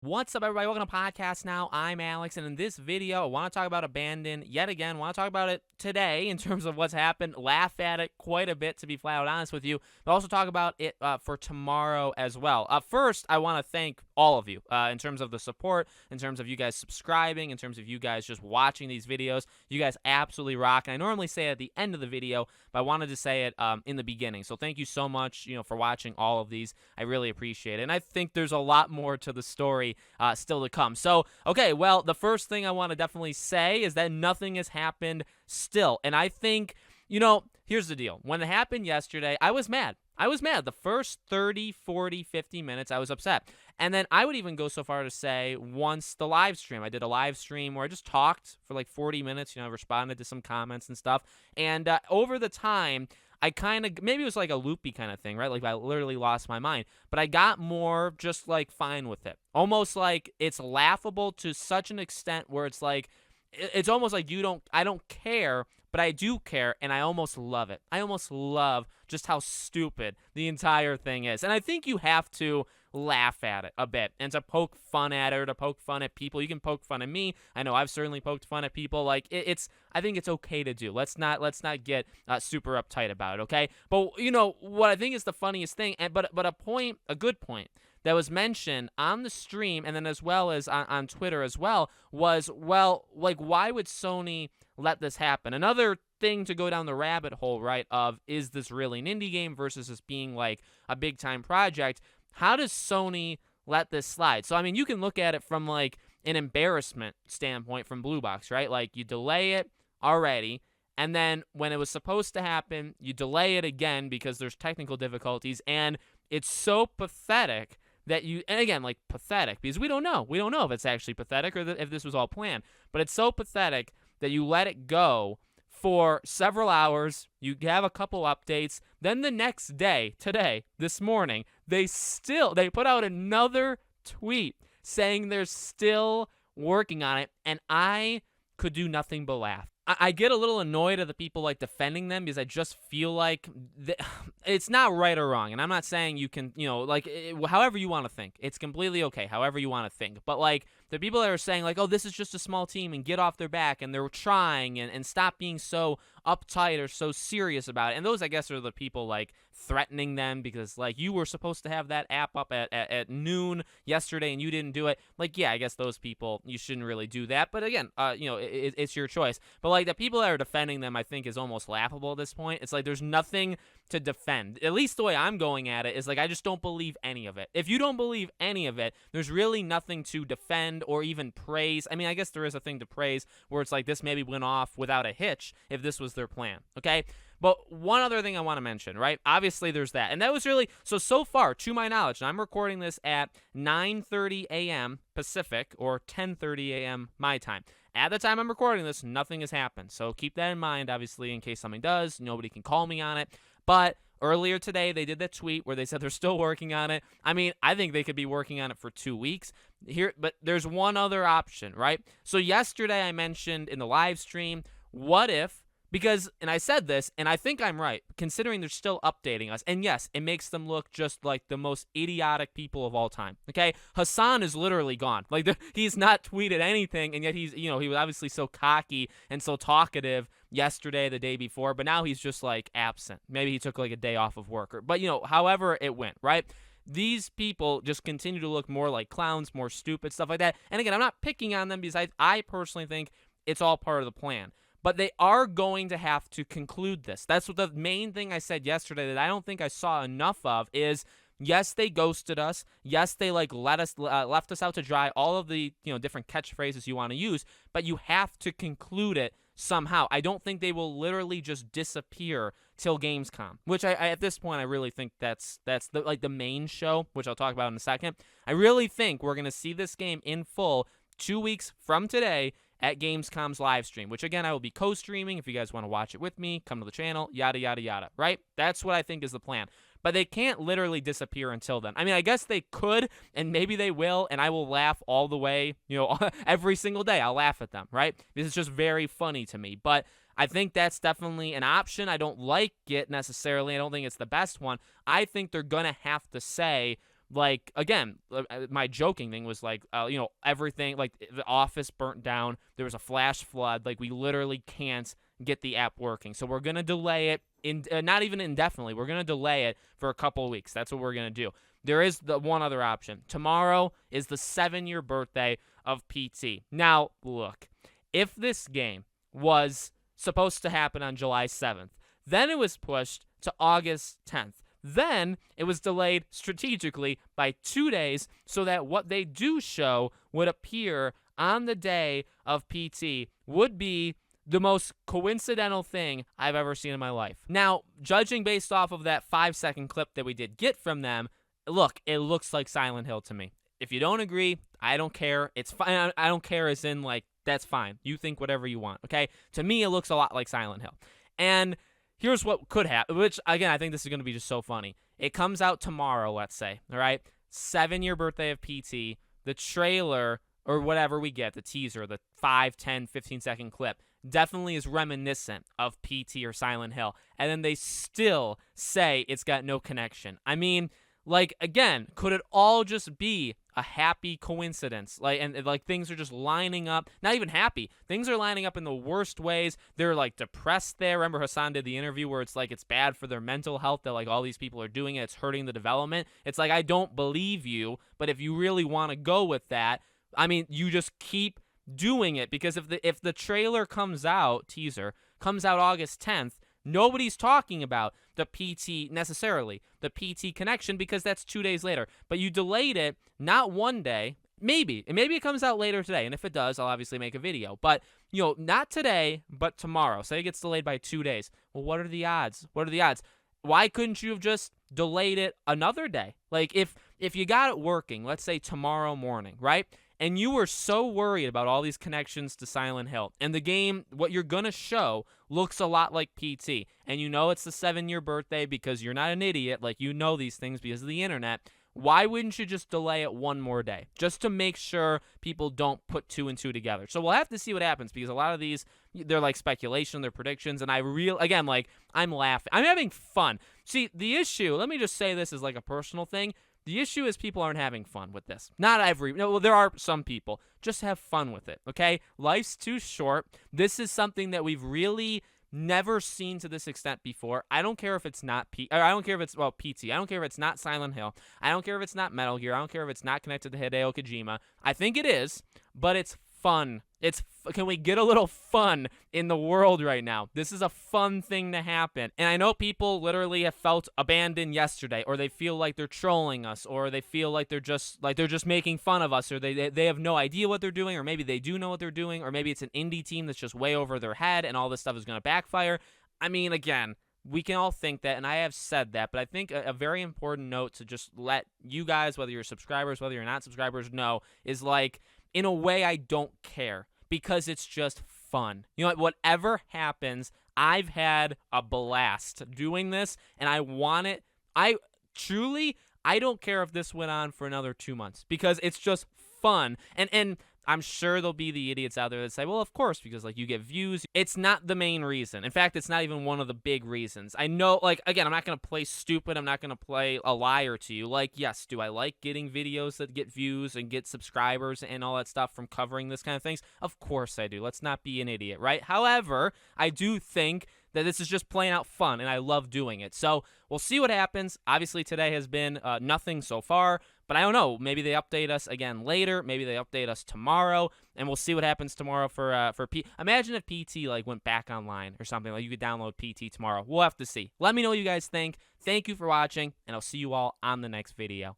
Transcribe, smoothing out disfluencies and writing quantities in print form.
What's up, everybody? Welcome to Podcast Now. I'm Alex, and in this video, I want to talk about Abandon yet again. I want to talk about it today in terms of what's happened, laugh at it quite a bit, to be flat out honest with you, but also talk about it for tomorrow as well. First, I want to thank all of you in terms of the support, in terms of you guys subscribing, in terms of you guys just watching these videos. You guys absolutely rock, and I normally say it at the end of the video, but I wanted to say it in the beginning. So thank you so much, for watching all of these. I really appreciate it, and I think there's a lot more to the story still to come. So, okay, well, the first thing I want to definitely say is that nothing has happened still. And I think, here's the deal. When it happened yesterday, I was mad. The first 30, 40, 50 minutes, I was upset. And then I would even go so far to say once the live stream, I did a live stream where I just talked for like 40 minutes, I responded to some comments and stuff. And over the time, I kind of, maybe it was like a loopy kind of thing, right? Like I literally lost my mind, but I got more just like fine with it. Almost like it's laughable to such an extent where it's like, it's almost like I don't care, but I do care, and I almost love it. I almost love just how stupid the entire thing is. And I think you have to laugh at it a bit and to poke fun at it or to poke fun at people. You can poke fun at me. I know I've certainly poked fun at people. Like I think it's okay to do. Let's not get super uptight about it, okay? But what I think is the funniest thing, but a good point that was mentioned on the stream and then as well as on Twitter as well was, well, like, why would Sony let this happen? Another thing to go down the rabbit hole, right, of is this really an indie game versus this being like a big time project? How does Sony let this slide? So, I mean, you can look at it from like an embarrassment standpoint from Blue Box, right? Like you delay it already, and then when it was supposed to happen, you delay it again because there's technical difficulties, and it's so pathetic that and again, like pathetic, because we don't know if it's actually pathetic or if this was all planned, but it's so pathetic that you let it go for several hours, you have a couple updates, then the next day, today, this morning, they put out another tweet saying they're still working on it, and I could do nothing but laugh. I get a little annoyed at the people like defending them because I just feel like it's not right or wrong. And I'm not saying you can, however you want to think. It's completely okay, however you want to think. But like the people that are saying like, oh, this is just a small team and get off their back and they're trying and stop being so uptight or so serious about it. And those, I guess, are the people like threatening them because like you were supposed to have that app up at noon yesterday and you didn't do it. Like, yeah, I guess those people, you shouldn't really do that. But again, it's your choice. But like the people that are defending them, I think is almost laughable at this point. It's like there's nothing to defend. At least the way I'm going at it is like I just don't believe any of it. If you don't believe any of it, there's really nothing to defend or even praise. I mean, I guess there is a thing to praise where it's like this maybe went off without a hitch if this was their plan, okay? But one other thing I want to mention, right? Obviously, there's that. And that was really, so far, to my knowledge, and I'm recording this at 9:30 a.m. Pacific or 10:30 a.m. my time. At the time I'm recording this, nothing has happened. So keep that in mind, obviously, in case something does. Nobody can call me on it. But earlier today, they did that tweet where they said they're still working on it. I mean, I think they could be working on it for 2 weeks. But there's one other option, right? So yesterday I mentioned in the live stream, what if, because, and I said this, and I think I'm right, considering they're still updating us, and yes, it makes them look just like the most idiotic people of all time, okay? Hassan is literally gone. Like, he's not tweeted anything, and yet he's, he was obviously so cocky and so talkative yesterday, the day before, but now he's just, like, absent. Maybe he took, like, a day off of work, but, however it went, right? These people just continue to look more like clowns, more stupid, stuff like that. And again, I'm not picking on them because I personally think it's all part of the plan. But they are going to have to conclude this. That's what the main thing I said yesterday that I don't think I saw enough of is, yes, they ghosted us. Yes, they like left us out to dry. All of the different catchphrases you want to use, but you have to conclude it somehow. I don't think they will literally just disappear till Gamescom, which I at this point I really think that's the main show, which I'll talk about in a second. I really think we're gonna see this game in full 2 weeks from today at Gamescom's live stream, which again, I will be co-streaming. If you guys want to watch it with me, come to the channel, yada, yada, yada, right? That's what I think is the plan. But they can't literally disappear until then. I mean, I guess they could, and maybe they will, and I will laugh all the way, every single day. I'll laugh at them, right? This is just very funny to me. But I think that's definitely an option. I don't like it necessarily. I don't think it's the best one. I think they're going to have to say, Like, again, my joking thing was like, everything, like the office burnt down. There was a flash flood. Like, we literally can't get the app working. So we're going to delay it, not even indefinitely. We're going to delay it for a couple of weeks. That's what we're going to do. There is the one other option. Tomorrow is the 7-year birthday of PT. Now, look, if this game was supposed to happen on July 7th, then it was pushed to August 10th. Then it was delayed strategically by 2 days so that what they do show would appear on the day of PT would be the most coincidental thing I've ever seen in my life. Now, judging based off of that 5-second clip that we did get from them, look, it looks like Silent Hill to me. If you don't agree, I don't care. It's fine. I don't care as in, like, that's fine. You think whatever you want, okay? To me, it looks a lot like Silent Hill. And here's what could happen, which, again, I think this is going to be just so funny. It comes out tomorrow, let's say, all right? 7-year birthday of PT, the trailer, or whatever we get, the teaser, the 5, 10, 15-second clip, definitely is reminiscent of PT or Silent Hill. And then they still say it's got no connection. I mean, like, again, could it all just be a happy coincidence? Like things are just lining up. Not even happy. Things are lining up in the worst ways. They're like depressed there. Remember Hassan did the interview where it's like it's bad for their mental health that like all these people are doing it. It's hurting the development. It's like, I don't believe you, but if you really want to go with that, I mean, you just keep doing it, because if the trailer teaser comes out August 10th, nobody's talking about the PT necessarily, the PT connection, because that's 2 days later. But you delayed it not one day, maybe it comes out later today, and if it does, I'll obviously make a video. But not today, but tomorrow. Say it gets delayed by 2 days. Well, what are the odds? Why couldn't you have just delayed it another day? Like if you got it working, let's say tomorrow morning, right? And you were so worried about all these connections to Silent Hill, and the game, what you're going to show, looks a lot like PT, and you know it's the 7-year birthday because you're not an idiot, like you know these things because of the internet, why wouldn't you just delay it one more day, just to make sure people don't put 2 and 2 together? So we'll have to see what happens, because a lot of these, they're like speculation, they're predictions, and I'm laughing. I'm having fun. See, the issue, let me just say this as like a personal thing, the issue is people aren't having fun with this. There are some people. Just have fun with it, okay? Life's too short. This is something that we've really never seen to this extent before. I don't care if it's not PT. I don't care if it's not Silent Hill. I don't care if it's not Metal Gear. I don't care if it's not connected to Hideo Kojima. I think it is, but it's fun. Can we get a little fun in the world right now? This is a fun thing to happen. And I know people literally have felt abandoned yesterday, or they feel like they're trolling us, or they feel like they're just making fun of us, or they have no idea what they're doing, or maybe they do know what they're doing, or maybe it's an indie team that's just way over their head and all this stuff is going to backfire. I mean, again, we can all think that, and I have said that, but I think a very important note to just let you guys, whether you're subscribers, whether you're not subscribers, know is like, in a way, I don't care, because it's just fun. Whatever happens, I've had a blast doing this, and I want it. I don't care if this went on for another 2 months, because it's just fun. And I'm sure there'll be the idiots out there that say, well, of course, because like you get views. It's not the main reason. In fact, it's not even one of the big reasons. I know, like, again, I'm not going to play stupid. I'm not going to play a liar to you. Like, yes, do I like getting videos that get views and get subscribers and all that stuff from covering this kind of things? Of course I do. Let's not be an idiot, right? However, I do think that this is just plain out fun, and I love doing it. So we'll see what happens. Obviously, today has been nothing so far, but I don't know. Maybe they update us again later. Maybe they update us tomorrow, and we'll see what happens tomorrow for P. Imagine if PT like went back online or something. Like you could download PT tomorrow. We'll have to see. Let me know what you guys think. Thank you for watching, and I'll see you all on the next video.